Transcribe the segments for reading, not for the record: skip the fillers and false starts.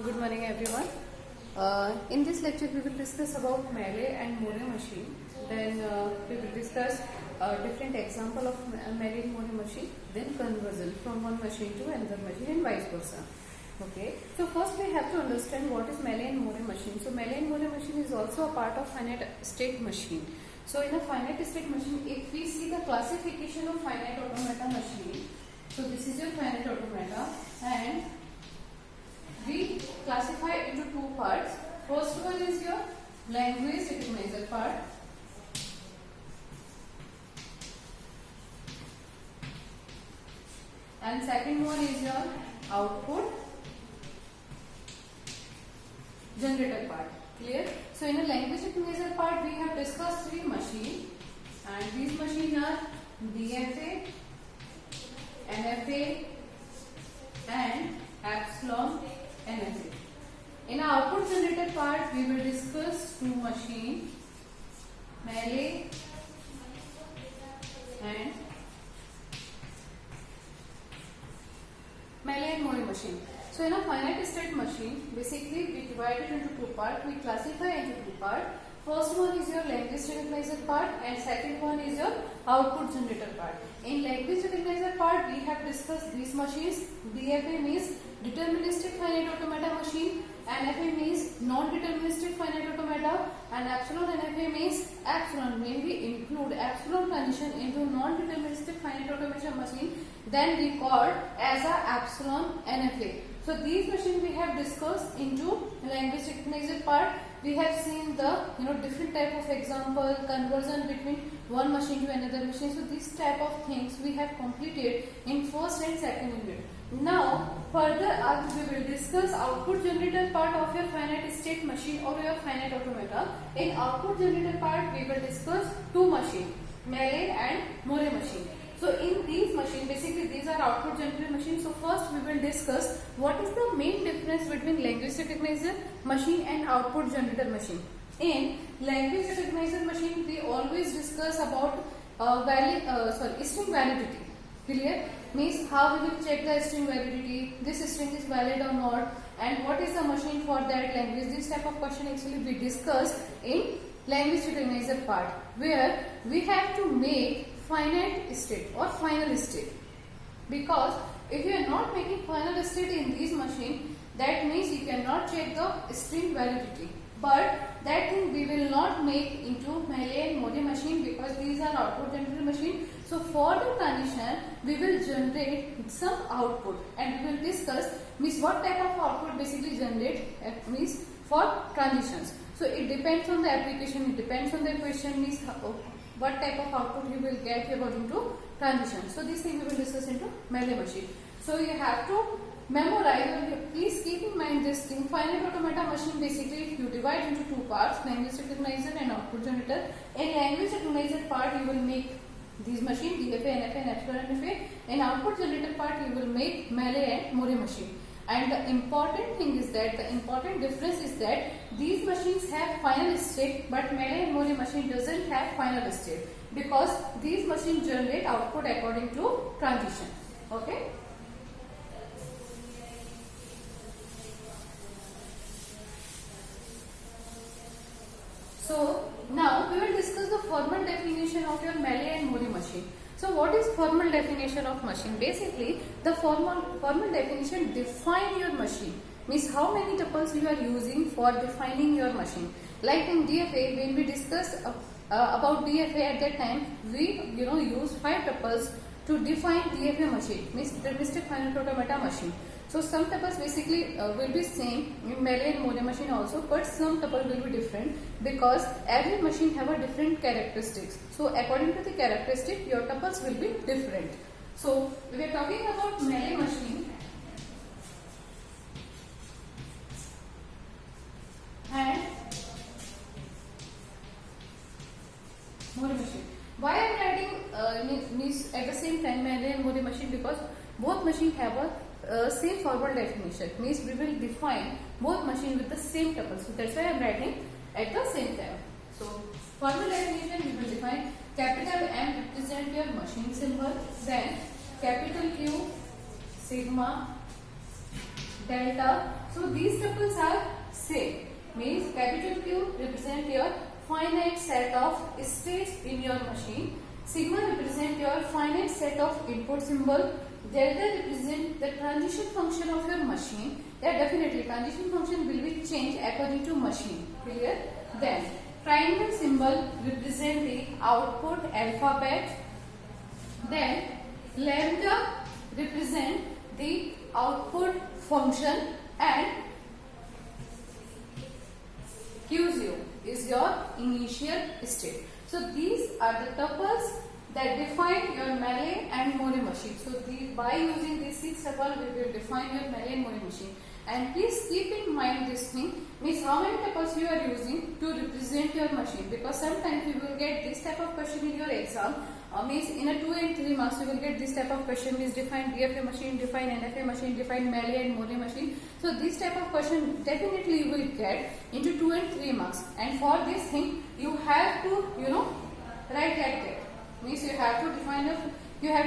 Good morning, everyone. In this lecture, we will discuss about Mealy and More machine. Then we will discuss different example of Mealy and More machine. Then conversion from one machine to another machine and vice versa. Okay. So first we have to understand what is Mealy and More machine. So Mealy and More machine is also a part of finite state machine. So in a finite state machine, if we see the classification of finite automata machine, so this is your finite automata and we classify into two parts. First one is your language recognizer part, and second one is your output generator part. Clear? So in a language recognizer part, we have discussed three machines, and these machines are DFA, NFA, and epsilon NFA. In our output generator part, we will discuss two machines, Mealy and More machine. So in a finite state machine, basically we divide it into two parts. We classify into two parts. First one is your language recognizer part and second one is your output generator part. In language recognizer part, we have discussed these machines. DFA means deterministic finite automata machine, NFA means non-deterministic finite automata, and epsilon NFA means epsilon. When we include epsilon transition into non-deterministic finite automata machine, then we call as a epsilon NFA. So these machines we have discussed into language recognizer part. We have seen the different type of example, conversion between one machine to another machine. So these type of things we have completed in first and second unit. Now further we will discuss output generator part of your finite state machine or your finite automata. In output generator part, we will discuss two machines, Mealy and More machine. So in these machines, basically these are output generator machines. So first we will discuss what is the main difference between language recognizer machine and output generator machine. In language recognizer machine, we always discuss about string validity. Clear? Means how we will check the string validity, this string is valid or not, and what is the machine for that language. This type of question actually we discussed in language recognizer part, where we have to make finite state or final state, because if you are not making final state in these machine, that means you cannot check the string validity. But that thing we will not make into Mealy and More machine, because these are output generator machine. So for the transition, we will generate some output, and we will discuss means what type of output basically generate means for transitions. So it depends on the application, it depends on the question, means what type of output you will get according to transition. So this thing we will discuss into Mealy machine. So you have to memorize, and please keep in mind this thing. Finite automata machine basically you divide into two parts, language recognizer and output generator. In language recognizer part, you will make these machine DFA, NFA and epsilon NFA. In output generator part, you will make Mealy and More machine. And the important thing is that, the important difference is that these machines have final state, but Mealy and More machine doesn't have final state, because these machines generate output according to transition. Okay. So now we will discuss the formal definition of your Mealy and More machine. So what is formal definition of machine? Basically, the formal definition define your machine, means how many tuples you are using for defining your machine. Like in DFA, when we discussed about DFA at that time, we use 5 tuples to define DFA machine, means deterministic finite automata machine. So some tuples basically will be same in Mealy and More machine also, but some tuple will be different, because every machine have a different characteristics. So according to the characteristic, your tuples will be different. So we are talking about Mealy machine and More machine. Why I am writing means at the same time Mealy and More machine? Because both machine have a same formal definition, means we will define both machine with the same tuple. So that's why I am writing at the same time. So formal definition, we will define capital M represent your machine symbol, then capital Q sigma delta So these tuples are same. Means capital Q represent your finite set of states in your machine. Sigma represent your finite set of input symbol. Delta represent the transition function of your machine. Yeah, definitely transition function will be changed according to machine. Clear? Then triangle symbol represent the output alphabet. Then lambda represent the output function, and Q0 is your initial state. So these are the tuples that define your Mealy and More machine. So by using these 6 tuples, we will define your Mealy and More machine. And please keep in mind this thing, means how many tuples you are using to represent your machine, because sometimes you will get this type of question in your exam. Means in a 2 and 3 marks you will get this type of question, means define DFA machine, define NFA machine, define Mealy and More machine. So this type of question definitely you will get into 2 and 3 marks, and for this thing you have to write like that. Means you have to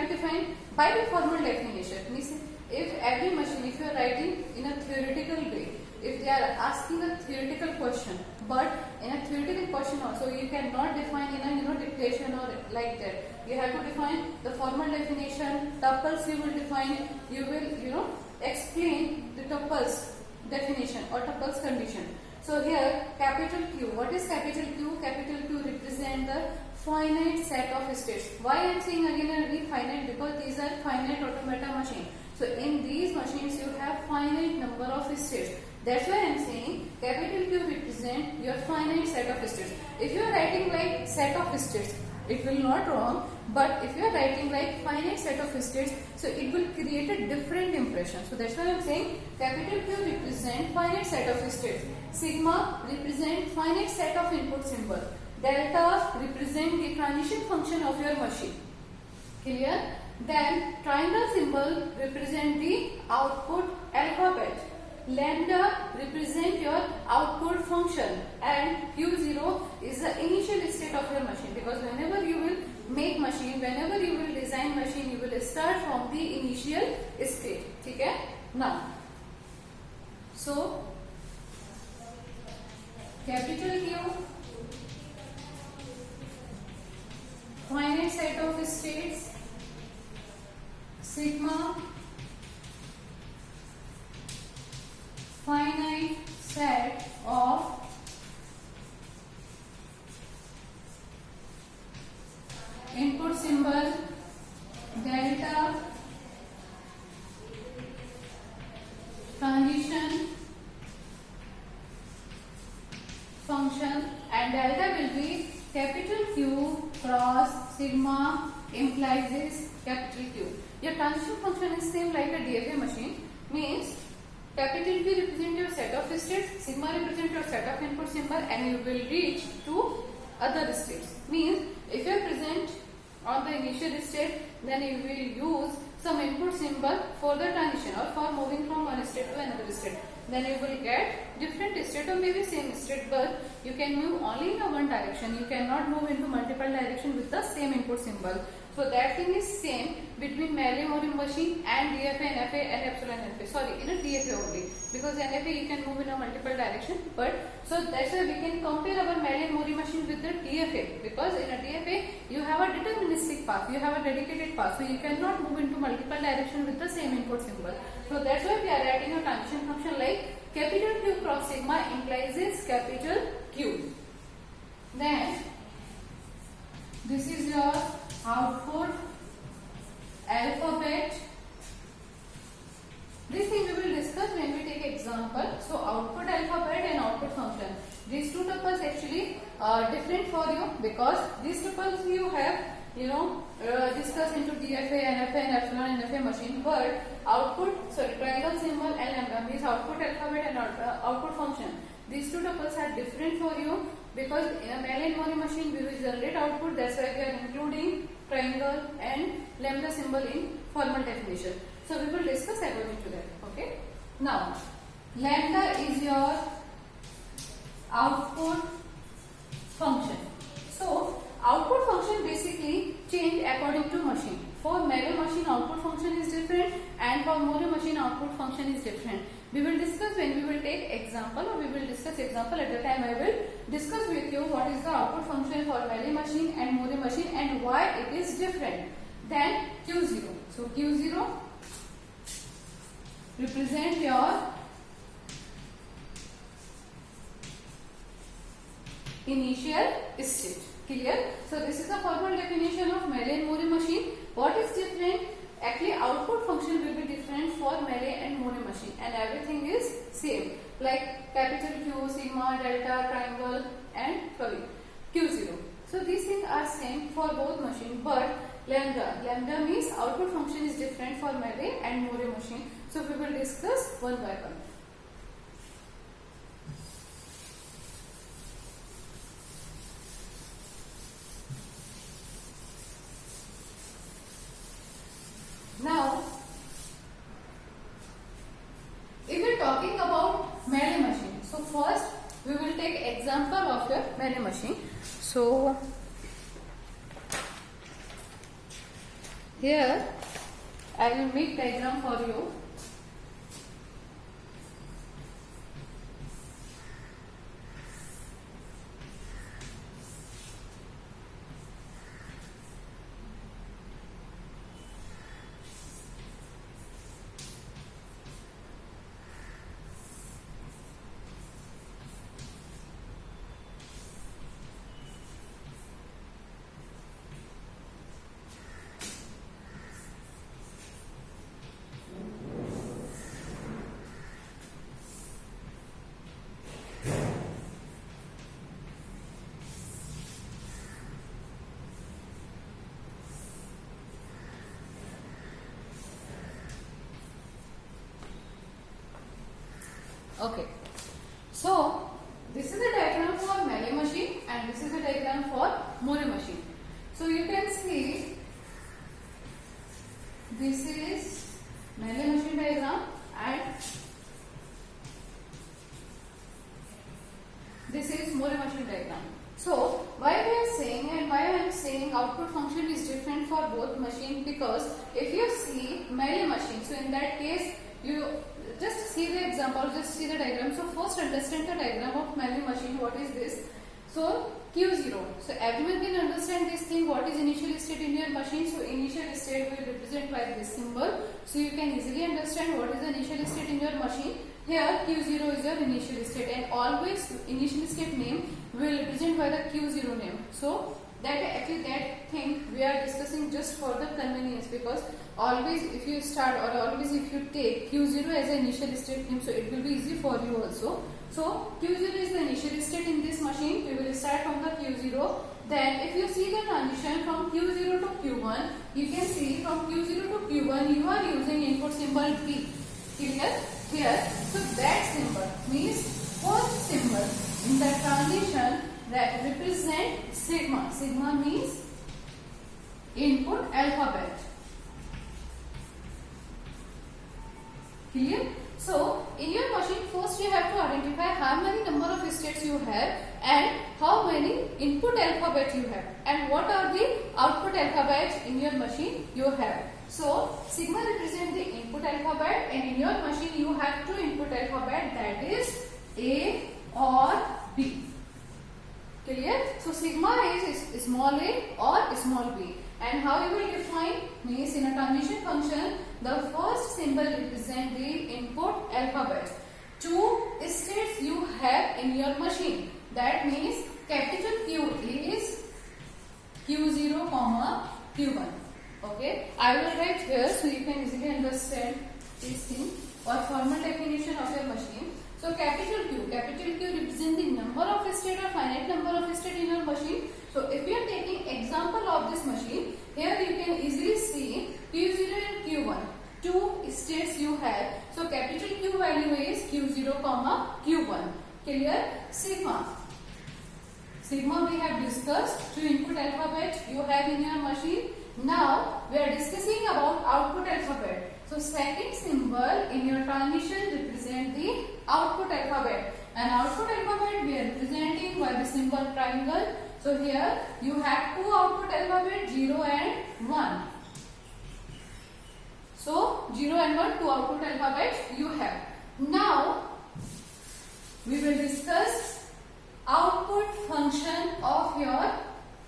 define by the formal definition. Means if every machine, if you are writing in a theoretical way, if they are asking a theoretical question, but in a theoretical question also you cannot define in a dictation or like that. You have to define the formal definition, tuples you will define, you will explain the tuples definition or tuples condition. So here capital Q, what is capital Q? Capital Q represent the finite set of states. Why I am saying again and again finite? Because these are finite automata machine. So in these machines you have finite number of states. That's why I am saying capital Q represent your finite set of states. If you are writing like set of states, it will not wrong. But if you are writing like finite set of states, so it will create a different impression. So that's why I am saying capital Q represent finite set of states. Sigma represent finite set of input symbol. Delta represent the transition function of your machine. Clear? Then triangle symbol represent the output alphabet. Lambda represent your output function, and Q0 is the initial state of your machine, because whenever you will make machine, whenever you will design machine, you will start from the initial state. Okay? Now, so capital Q, finite set of states. Sigma, finite set of input symbol. Delta, transition function, and delta will be capital Q cross sigma implies this capital Q. Your transition function is same like a DFA machine. Means capital Q represent your set of states, sigma represent your set of input symbol, and you will reach to other states. Means if you are present on the initial state, then you will use some input symbol for the transition or for moving from one state to another state. Then you will get different state or maybe same state, but you can move only in a one direction. You cannot move into multiple direction with the same input symbol. So that thing is same between Mealy More machine and DFA, NFA and epsilon NFA. Sorry, in a DFA only, because NFA you can move in a multiple direction. But so that's why we can compare our Mealy More machine with the DFA, because in a DFA you have a deterministic path, you have a dedicated path, so you cannot move into multiple direction with the same input symbol. So that's why we are writing a transition function like capital Q cross sigma implies this capital Q. Then this is your output alphabet. This thing we will discuss when we take example. So output alphabet and output function. These two tuples actually are different for you, because these tuples you have discussed into DFA, NFA and epsilon NFA machine, but triangle symbol and lambda means output alphabet and output function. These two tuples are different for you, because in a Mealy and More machine we will generate output. That's why we are including triangle and lambda symbol in formal definition. So we will discuss according to that. Okay. Now lambda is your output function. So output function basically change according to machine. For Melee machine, output function is different, and for Moore machine, output function is different. We will discuss when we will take example, or we will discuss example. At the time I will discuss with you what is the output function for Melee machine and Moore machine and why it is different. Then Q0. So Q0 represent your initial state. Clear? So this is the formal definition of Melee and Moore machine. What is different? Actually, output function will be different for Melee and Moore machine, and everything is same, like capital Q, sigma, delta, triangle, and Q0. So these things are same for both machine, but lambda means output function is different for Melee and Moore machine. So we will discuss one by one. Now, if we are talking about Melee machine, so first we will take example of your Melee machine. So here I will make diagram for you. Okay, so this is a diagram for Melee machine and this is a diagram for Moore machine. So you can see this is Melee machine diagram and this is Moore machine diagram. So why we are saying and why I am saying output function is different for both machine, because if you see Melee machine, so in that case you just see the example, just see the diagram. So first understand the diagram of Melee machine. What is this? So Q0. So everyone can understand this thing. What is initial state in your machine? So initial state will represent by this symbol. So you can easily understand what is the initial state in your machine. Here Q0 is your initial state, and always initial state name will represent by the Q0 name. So that actually that thing we are discussing just for the convenience, because always if you start or always if you take Q0 as an initial state name, so it will be easy for you also. So Q0 is the initial state in this machine. We will start from the Q0. Then if you see the transition from Q0 to Q1, you can see from Q0 to Q1 you are using input symbol B. Clear? Here, so that symbol means first symbol in the transition that represent sigma. Sigma means input alphabet. Clear? So in your machine, first you have to identify how many number of states you have and how many input alphabet you have and what are the output alphabets in your machine you have. So sigma represents the input alphabet, and in your machine you have two input alphabet, that is A or B. Clear? So sigma is small a or small b. And how you will define? Means in a transition function, the first symbol represents the input alphabet. Two states you have in your machine. That means capital Q is Q0, Q1. Okay, I will write here so you can easily understand this thing or formal definition of your machine. So capital Q represents the number of state or finite number of state in your machine. So if you are taking example of this machine, here you can easily see Q0 and Q1. Two states you have. So capital Q value is Q0, Q1. Clear? Sigma we have discussed. Two input alphabet you have in your machine. Now we are discussing about output alphabet. So second symbol in your transition represent the output alphabet, and output alphabet we are representing by the symbol triangle. So here you have two output alphabet, 0 and 1. So 0 and 1, two output alphabets you have. Now we will discuss output function of your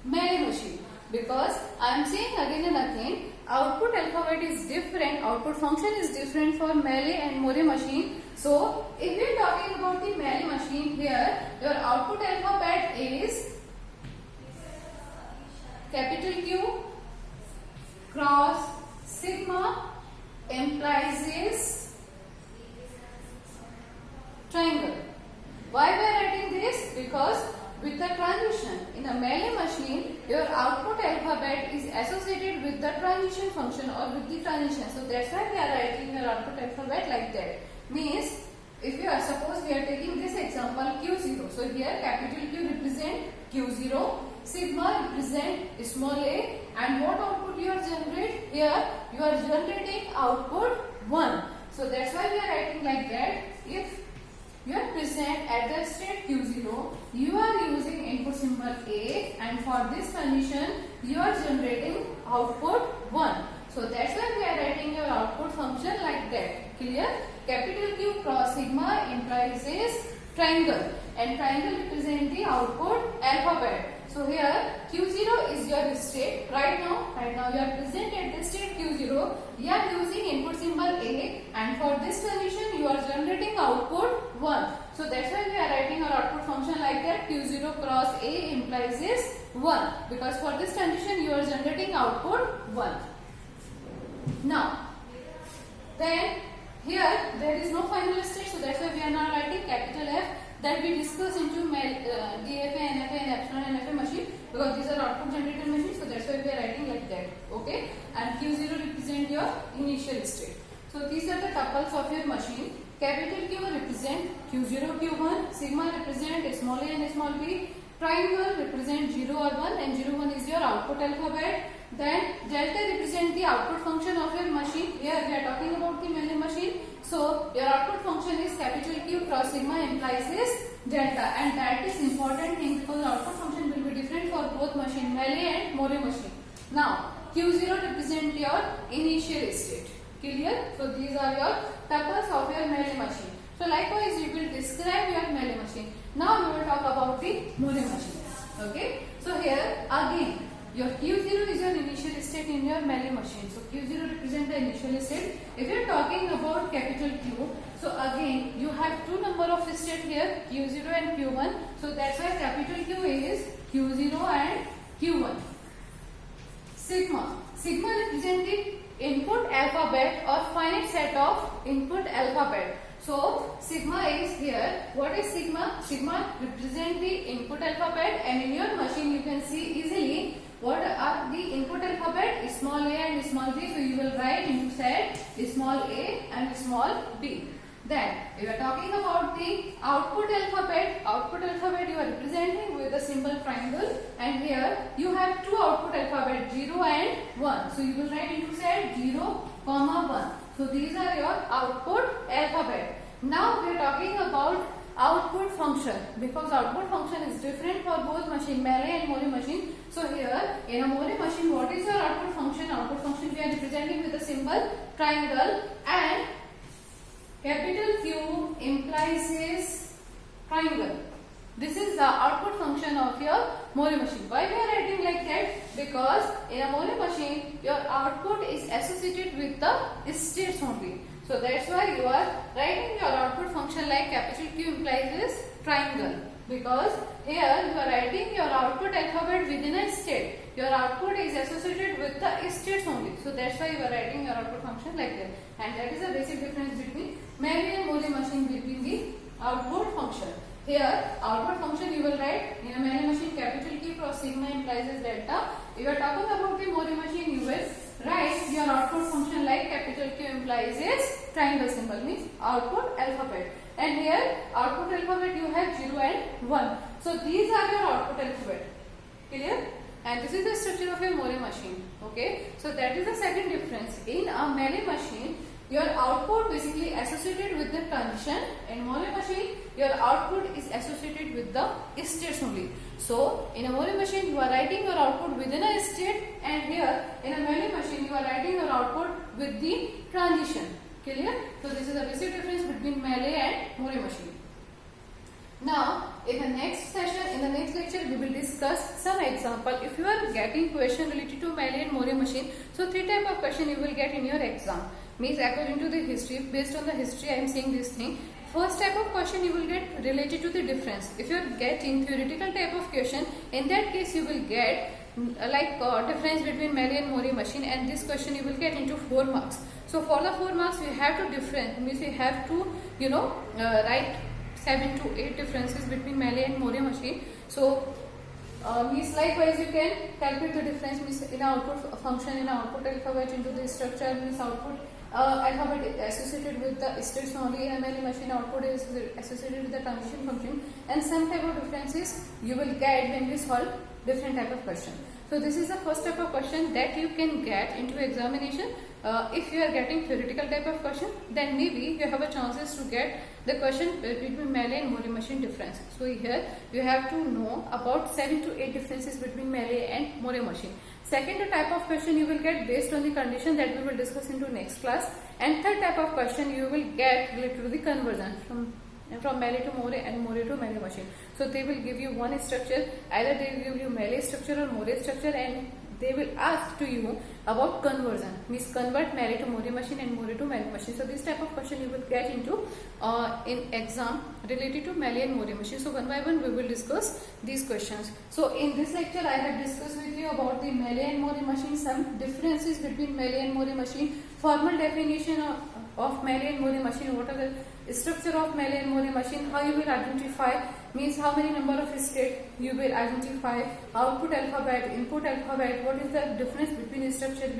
Mealy machine, because I am saying again and again, output alphabet is different, output function is different for Mealy and Moore machine. So if we are talking about the Mealy machine, here your output alphabet is capital Q cross sigma implies is triangle. Why we are writing this? Because with the transition in a Mealy machine, your output alphabet is associated with the transition function or with the transition. So that's why we are writing your output alphabet like that. Means if you are, suppose we are taking this example Q0. So here capital Q represent Q0, sigma represent small a, and what output you are generate? Here you are generating output 1. So that's why we are writing like that. If you are present at the state Q0, you are using input symbol A, and for this condition you are generating output 1. So that's why we are writing your output function like that. Clear? Capital Q cross sigma implies is triangle, and triangle represent the output alphabet. So here Q0 is your state. Right now you are present at the state Q0. You are using input symbol A, and for this condition you are generating output 1. So that's why we are writing our output function like that. Q0 cross A implies is 1, because for this condition you are generating output 1. Now then here there is no final state, so that's why we are now writing capital F, that we discuss into DFA, NFA and epsilon NFA machine, because these are output generator machines. So that's why we are writing like that. Okay, and Q0 represent your initial state. So these are the tuples of your machine. Capital Q represent Q0, Q1, sigma represent small a and small b, triangle represent 0 or 1, and 0, 1 is your output alphabet. Then delta represent the output function of your machine. Here we are talking about the Mealy machine. So your output function is capital Q cross sigma implies is delta, and that is important thing, because output function will be different for both machine, Mealy and Moore machine. Now Q0 represent your initial state. Clear? So these are your tuples of your Mealy machine. So likewise you will describe your Mealy machine. Now we will talk about the Moore machine. Okay. So here again your Q0 is your initial state in your Mealy machine. So Q0 represent the initial state. If you are talking about capital Q, so again you have two number of state here, Q0 and Q1. So that's why capital Q is Q0 and Q1. Sigma represent the input alphabet or finite set of input alphabet. So sigma is here. What is sigma? Sigma represent the input alphabet, and in your machine you can see easily what are the input alphabet, small a and small b. So you will write into set small a and small b. Then we are talking about the output alphabet. Output alphabet you are representing with the symbol triangle, and here you have two output alphabet, 0 and 1. So you will write into set 0, 1. So these are your output alphabet. Now we are talking about output function, because output function is different for both machine, Mealy and Moore machine. So here in a Moore machine, what is your output function? Output function we are representing with the symbol triangle, and capital Q implies is triangle. This is the output function of your Moore machine. Why we are writing like that? Because in a Moore machine your output is associated with the states only. So that's why you are writing your output function like capital Q implies is triangle, because here you are writing your output alphabet within a state. Your output is associated with the states only. So that's why you are writing your output function like that. And that is the basic difference between Mealy and Moore machine, between the output function. Here output function you will write in a Mealy machine capital Q cross sigma implies is delta. If you are talking about the Moore machine, you will write your output function like capital Q implies is triangle symbol, means output alphabet. And here output alphabet you have 0 and 1. So these are your output alphabet. Clear? And this is the structure of a Moore machine. Okay. So that is the second difference. In a Mealy machine, your output basically associated with the condition. In Mori machine, your output is associated with the states only. So in a Mori machine, you are writing your output within a state, and here in a Mealy machine, you are writing your output with the transition. Clear? So this is the basic difference between Mealy and Mori machine. Now, in the next session, in the next lecture, we will discuss some example. If you are getting question related to Mealy and Mori machine, so 3 type of question you will get in your exam. Means according to the history, based on the history, I am saying this thing. First type of question you will get related to the difference. If you are getting theoretical type of question, in that case you will get difference between Mealy and Mori machine, and this question you will get into 4 marks. So for the 4 marks, you have to different, means you have to write 7 to 8 differences between Mealy and Mori machine. So means likewise you can calculate the difference, means in output function, in output alphabet into the structure, means output alphabet is associated with the states only. In a Mealy machine, output is associated with the transition function, and some type of differences you will get when we solve different type of question. So this is the first type of question that you can get into examination. If you are getting theoretical type of question, then maybe you have a chances to get the question between Mealy and Mori machine difference. So here you have to know about 7 to 8 differences between Mealy and Mori machine. Second type of question you will get based on the condition that we will discuss into next class. And third type of question you will get related to the conversion from Mealy to Mori and Mori to Mealy machine. So they will give you one structure, either they will give you Mealy structure or Mori structure, and they will ask to you about conversion, means convert Mealy to Mori machine and Mori to Mealy machine. So this type of question you will get into in exam related to Mealy and Mori machine. So one by one we will discuss these questions. So in this lecture I have discussed with you about the Mealy and Mori machine, some differences between Mealy and Mori machine, formal definition of Mealy and Mori machine, what are the structure of Mealy and Mori machine, how you will identify, means how many number of state you will identify, output alphabet, input alphabet, what is the difference between structure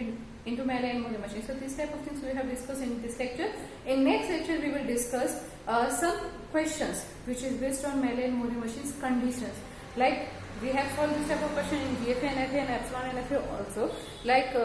into Mealy and Mori machine. So these type of things we have discussed in this lecture. In next lecture we will discuss some questions which is based on Mealy and Mori machines conditions. Like we have solved this type of question in GFA and FA and epsilon and FA also. Like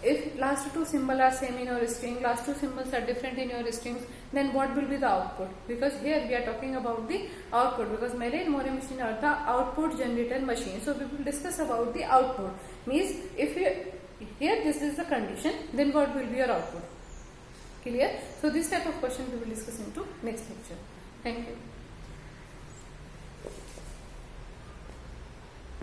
if last 2 symbols are same in your string, last 2 symbols are different in your strings, then what will be the output? Because here we are talking about the output, because Mealy and Mori machine are the output generator machine. So we will discuss about the output. Means if you, here this is the condition, then what will be your output? Clear? So this type of question we will discuss into next lecture. Thank you.